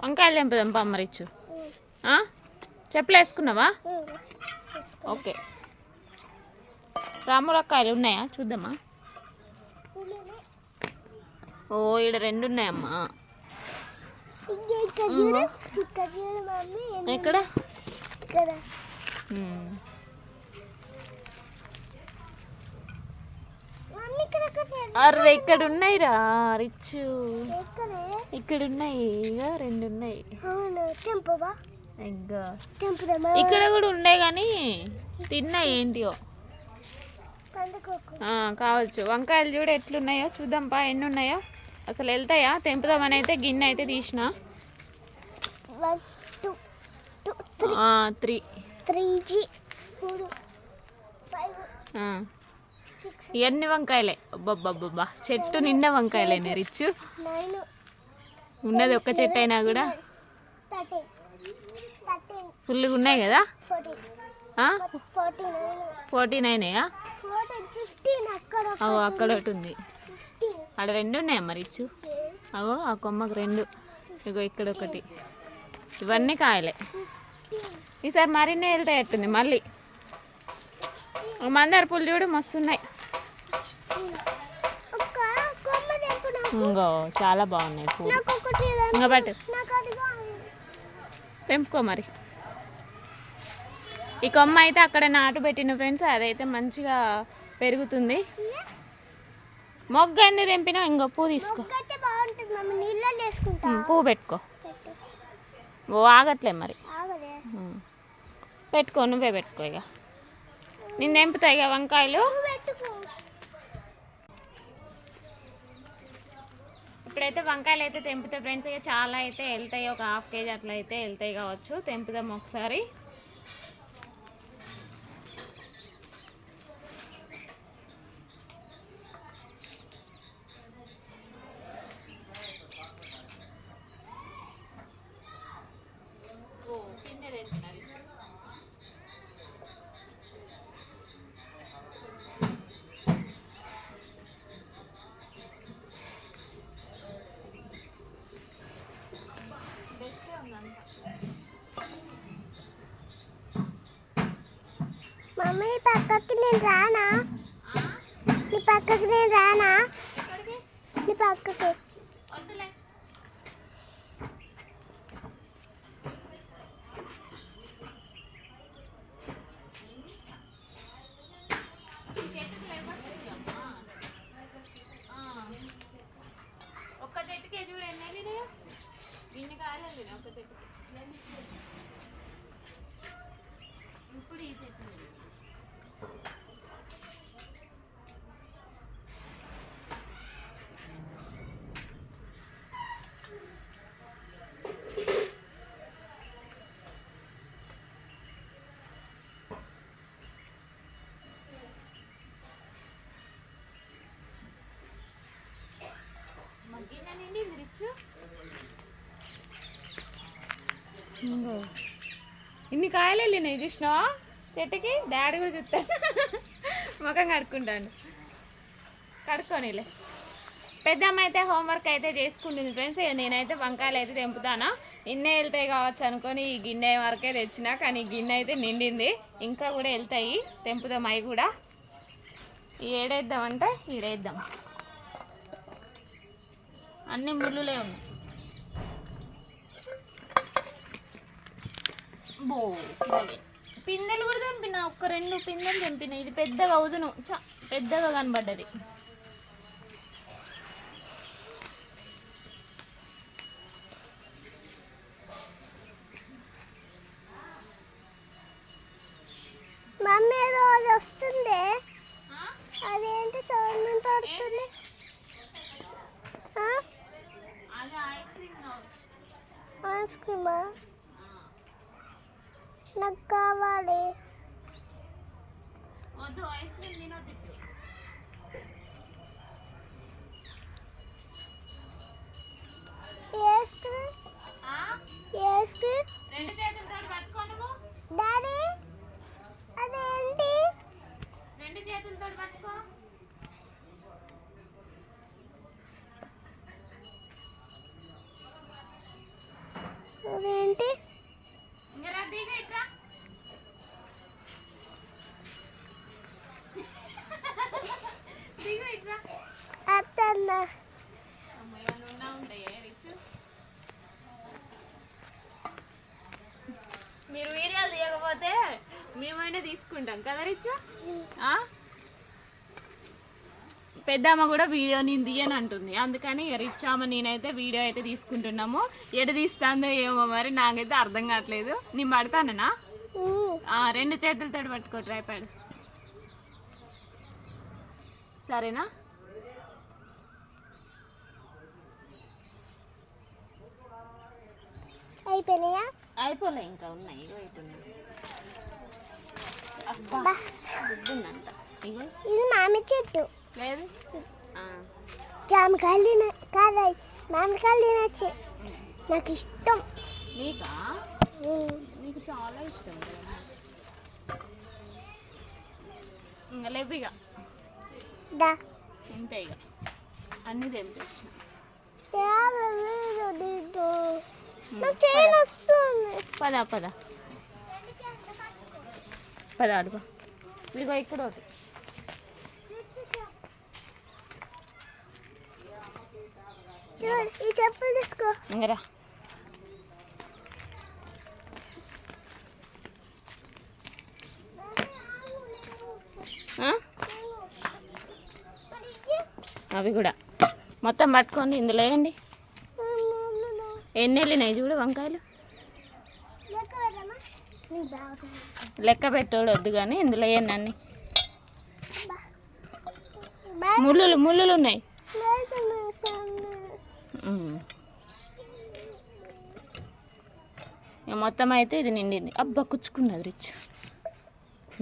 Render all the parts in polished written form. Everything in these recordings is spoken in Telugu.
వంకాయలు తెంపుదాం పమ్మరిచ్చు. చెప్పులు వేసుకున్నావా? ఓకే. రాములక్కాయలు ఉన్నాయా చూద్దామా? ఓ ఇక్కడ 2 ఉన్నాయమ్మా. ఎక్కడ? అరే ఇక్కడ ఉన్నాయిరా రిచ్చు, ఇక్కడ ఉన్నాయి. ఇక 2 ఉన్నాయి. ఇక్కడ కూడా ఉండే కానీ తిన్నాయి ఏంటియో కావచ్చు. వంకాయలు చూడ ఎట్లున్నాయో చూద్దాంపా, ఎన్ని ఉన్నాయో అసలు వెళ్తాయా? తెంపుదామని అయితే గిన్నె అయితే తీసిన. 3 ఇవన్నీ వంకాయలే. అబ్బబ్బబ్బా చెట్టు నిండా వంకాయలేనే రిచ్చు. ఉన్నది ఒక్క చెట్టు అయినా కూడా ఫుల్గా ఉన్నాయి కదా. 49 అవో అక్కడ ఒకటి ఉంది, అక్కడ 2 ఉన్నాయమ్మా రిచ్చు. అవో ఆ కొమ్మకు 2, ఇగో ఇక్కడ ఒకటి. ఇవన్నీ కాయలే. ఈసారి మరిన్నే వెళ్తాయట్టుంది మళ్ళీ. మందార పూలు చూడు మస్తున్నాయి. ఇంకో చాలా బాగున్నాయి పూలు. ఇంకా బట్ తెంపుకో మరి. ఈ కొమ్మ అయితే అక్కడ నాటు పెట్టిన ఫ్రెండ్స్, అదైతే మంచిగా పెరుగుతుంది. మొగ్గ ఎందుకు తెంపినా? ఇంకో పువ్వు తీసుకో, పువ్వు పెట్టుకో. ఓ ఆగట్లే మరి, పెట్టుకో, నువ్వే పెట్టుకో. ఇక నేను తెంపుతాయి ఇక వంకాయలు. ఇప్పుడైతే వంకాయలు అయితే తెంపుతాయి ఫ్రెండ్స్. ఇక చాలా అయితే వెళ్తాయి, ఒక 1/2 kg అట్లా అయితే వెళ్తాయి కావచ్చు. తెంపుదాం ఒకసారి. మమ్మీ పక్కకి నేను రానా? నీ పక్కకి నేను రానా? నీ పక్కకి ఒక్క చెట్టుకే చూడు ఎన్ని ఇన్ని కాలేదు ఒక చెట్టుకి. ఇప్పుడు ఈ చెట్టు మగ్గిన నిండి రిచ్చు. ఇన్ని కాయలు వెళ్ళినాయి చూసినావా చెట్టుకి? డాడీ కూడా చూస్తాను, ముఖం కడుక్కుంటాను. కడుక్కోనిలే. పెద్దమ్మ అయితే హోంవర్క్ అయితే చేసుకుంటుంది ఫ్రెండ్స్. నేనైతే వంకాయలు అయితే తెంపుతానా. ఇన్నే వెళ్తాయి కావచ్చు అనుకొని ఈ గిన్నె వరకే తెచ్చినా, కానీ ఈ గిన్నె అయితే నిండింది. ఇంకా కూడా వెళ్తాయి, తెంపుదాం అవి కూడా. ఏడేద్దామంటే ఈడేద్దాం. అన్ని ముళ్ళులే ఉన్నాయి. పిందెలు కూడా తెంపిన, ఒక్క 2 పిందెలు తెంపిన. ఇది పెద్దగా అవుదును, పెద్దగా కనబడ్డది. మమ్మీ రోజు వస్తుంది, అదేంటి సౌండ్ పడుతుంది? ఐస్ క్రీమా? నాకు కావాలి. వద్దు, ఐస్ క్రీమ్ తినొద్దు. రెండు చేతులతో పట్టుకో నువ్వు. డాడీ అదేంటి? రెండు చేతులతో పట్టుకో. మేమైనా తీసుకుంటాం కదా రిచ్చు. పెద్దమ్మ కూడా వీడియో నేను తీయని అంటుంది, అందుకని రిచ్చామ్మ నేనైతే వీడియో అయితే తీసుకుంటున్నాము. ఎడు తీస్తుందో ఏమో మరి నాకైతే అర్థం కావట్లేదు. నేను పడతానన్నా, 2 చేతులతో పట్టుకో ట్రైపాడ్, సరేనా? అయిపోయినాయా? అయిపోలే, ఇంకా ఉన్నాయి. ఇగో ఇటుందంట. ఇగో ఇది మామిడి చెట్టు. లేదు, జామకాయలు కాదు, మామిడికాయలు తినచ్చు. నాకు ఇష్టం. నీకా? నీకు చాలా ఇష్టం కదా. ఇంకా లేవు ఇక, ఇంతే ఇక అన్నీ తెంపేసిన. పద పద పద అడుగు. ఇదిగో ఇక్కడ ఒకటి. ఈ చెప్పులు తీసుకో. ఇంకరా అవి కూడా మొత్తం పట్టుకోండి, ఇందులో వేయండి. ఎన్ని వెళ్ళినాయి చూడు వంకాయలు. లెక్క పెట్టోడు వద్దు కానీ ఇందులో వేయండి అన్ని. ముళ్ళులు ఉన్నాయి. మొత్తం అయితే ఇది నిండింది. అబ్బా కుచ్చుకున్నది రిచ్.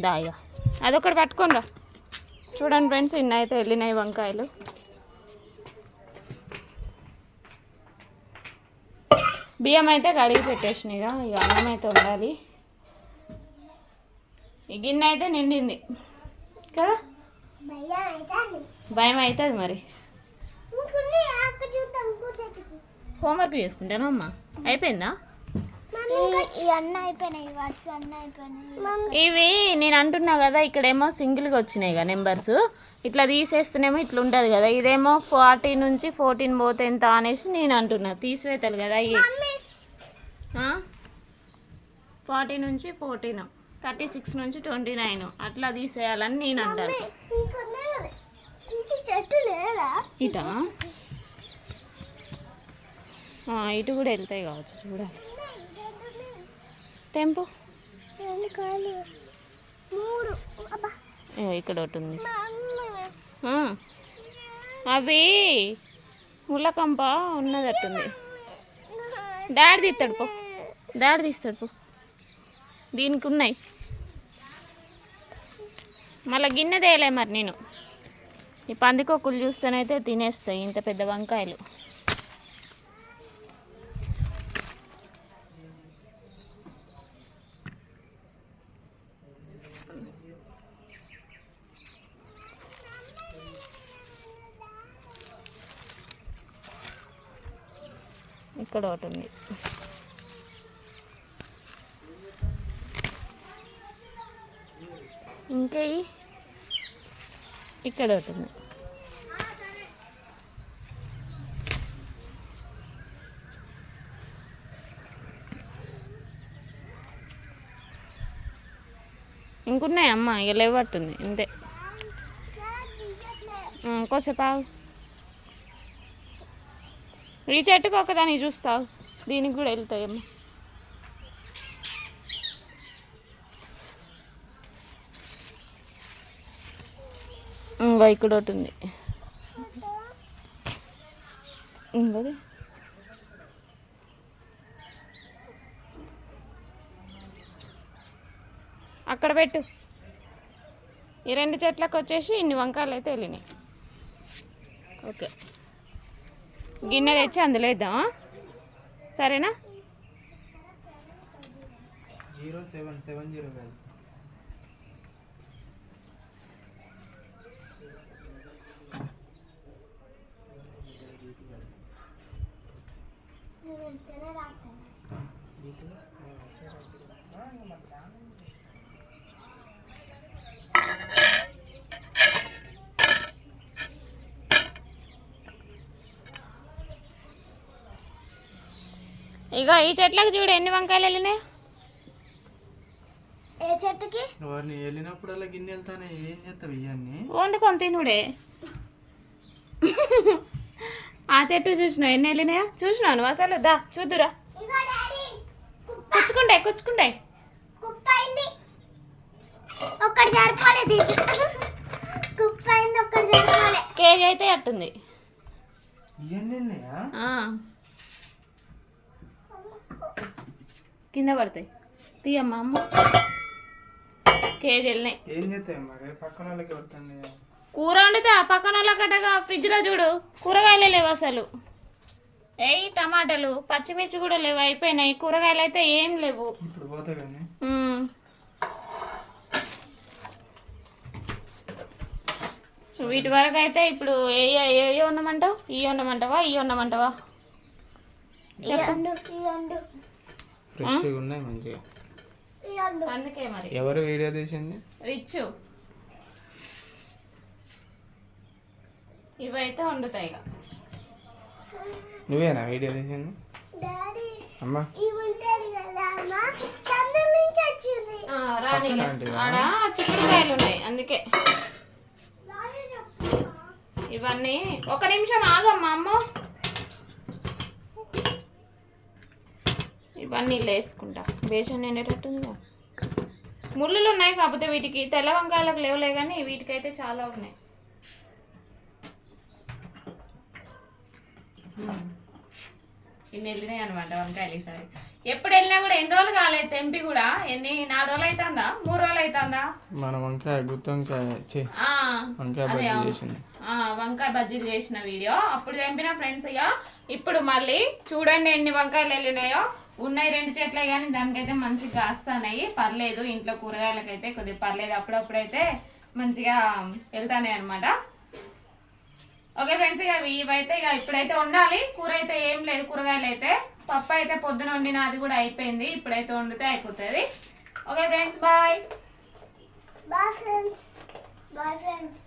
దాయిగా అదొకటి పట్టుకోండి. చూడండి ఫ్రెండ్స్, ఇన్ని అయితే వెళ్ళినాయి వంకాయలు. బియ్యం అయితే కడిగి పెట్టేసినాయిగా, ఇక అన్నం అయితే ఉండాలి. ఈ గిన్నె అయితే నిండింది కదా, భయం అవుతుంది మరి. హోంవర్క్ చేసుకుంటాను అమ్మ. అయిపోయిందా? ఇవి నేను అంటున్నా కదా, ఇక్కడేమో సింగిల్గా వచ్చినాయి కదా నెంబర్స్. ఇట్లా తీసేస్తేనేమో ఇట్లా ఉంటుంది కదా, ఇదేమో 40 నుంచి 14 పోతే ఎంత అనేసి నేను అంటున్నా. తీసివేతారు కదా ఇవి, 40 నుంచి 14, 36 నుంచి 29 అట్లా తీసేయాలని నేను అంటాను. ఇటా ఇటు కూడా వెళ్తాయి కావచ్చు, చూడాలి. తెంపు. ఇక్కడ ఒకటి ఉంది. అవి ముళ్ళకంప ఉన్నదట్టుంది. డాడీ తీస్తాడు పో, డాడీ తీస్తాడు పో. దీనికి ఉన్నాయి. మళ్ళీ గిన్నె తేయలే మరి నేను. ఈ పందికొక్కులు చూస్తేనైతే తినేస్తాయి ఇంత పెద్ద వంకాయలు. ఇక్కడ ఒకటి ఉంది. ఇంకా ఇక్కడ ఒకటి ఉంది. ఇంకున్నాయి అమ్మ, ఇక లేవట్టుంది ఇంతే. కోసేపు ఆగు. ఈ చెట్టుకు ఒకదాన్ని చూస్తావు, దీనికి కూడా వెళ్తాయమ్మా. ఇంకా ఇక్కడ ఒకటి ఉంది. ఇంకోది అక్కడ పెట్టు. ఈ 2 చెట్లకు వచ్చేసి ఇన్ని వంకాయలు అయితే వెళ్ళినాయి. ఓకే, గిన్నె తెచ్చి అందులో వేద్దామా? సరేనా? 0770 ఇక ఈ చెట్లకు చూడు ఎన్ని వంకాయలు వెళ్ళినాయి. ఏ చెట్టుకి వారిని వెళ్ళినప్పుడల్లా గిన్నె వెళ్తానే ఏం చేస్తావు ఇవన్నీ? వండుకొని తినుడే. ఆ చెట్టు చూసినావు ఎన్ని వెళ్ళినాయా? చూసినావు నువ్వు అసలు? దా చూద్దురా. కుచ్చుకుంటాయి కుచ్చుకుంటాయి. కుప్ప అయింది ఒక్కటి సరిపోలేదు. కుప్ప అయింది ఒక్కటి సరిపోలే. కేజీ అయితే అట్టుంది. ఇవన్నీ ఉన్నాయా? కింద పడతాయి. తీయమ్మా అమ్మ. కేజీ వెళ్ళినాయి. ఏం చేస్తాయి మరి? పక్కన వాళ్ళకి వస్తుంది. కూర వండితే ఆ పక్కన వాళ్ళ గడ్డగా ఫ్రిడ్జ్లో చూడు, కూరగాయలే లేవు అసలు. ఏయ్ టమాటాలు పచ్చిమిర్చి కూడా లేవు, అయిపోయినాయి. కూరగాయలు అయితే ఏం లేవు. ఇప్పుడు పోతాయి కానీ వీటి వరకు అయితే ఇప్పుడు ఏ ఉండమంటావు? ఈ ఉండమంటావా ఈ ఉండమంటావా? ఫ్రెష్గా ఉన్నాయి మంచిగా. అందుకే మరి ఎవరు వీడియో తీసింది? రిచ్. ఇవైతే వండుతాయి ఇక. నువ్వేనా వీడియో తీసింది? అమ్మా రాని ఆడ చిక్కుడుకాయలు ఉన్నాయి అందుకే. ఇవన్నీ ఒక నిమిషం ఆగమ్మా అమ్మ. ఇవన్నీ ఇలా వేసుకుంటా. బేషన్ నిండేటట్టుందిగా. ముళ్ళులు ఉన్నాయి కాకపోతే వీటికి. తెల్ల వంకాయలకు లేవులే కానీ వీటికైతే చాలా ఉన్నాయి. ఇన్ని వెళ్ళినాయి అనమాట వంకాయలు ఈసారి. ఎప్పుడు వెళ్ళినా కూడా ఎన్ని రోజులు కాలేదు తెంపి కూడా. 4 రోజులు అవుతుందా 3 రోజులు అవుతుందా? మన వంకాయ గుత్తి వంకాయ బజ్జీ చేసింది. వంకాయ బజ్జీలు చేసిన వీడియో అప్పుడు తెంపిన ఫ్రెండ్స్. ఇక ఇప్పుడు మళ్ళీ చూడండి ఎన్ని వంకాయలు వెళ్ళినాయో. ఉన్నాయి 2 చెట్లే కానీ దానికైతే మంచిగా కాస్తున్నాయి. పర్లేదు, ఇంట్లో కూరగాయలకైతే కొద్దిగా పర్లేదు. అప్పుడప్పుడైతే మంచిగా వెళ్తానే అనమాట. ఓకే ఫ్రెండ్స్, ఇక ఇవైతే ఇక ఇప్పుడైతే వండాలి. కూర అయితే ఏం లేదు, కూరగాయలు అయితే. పప్పు అయితే పొద్దున వండిన అది కూడా అయిపోయింది. ఇప్పుడైతే వండితే అయిపోతుంది. Okay friends, bye. Bye friends. Bye friends.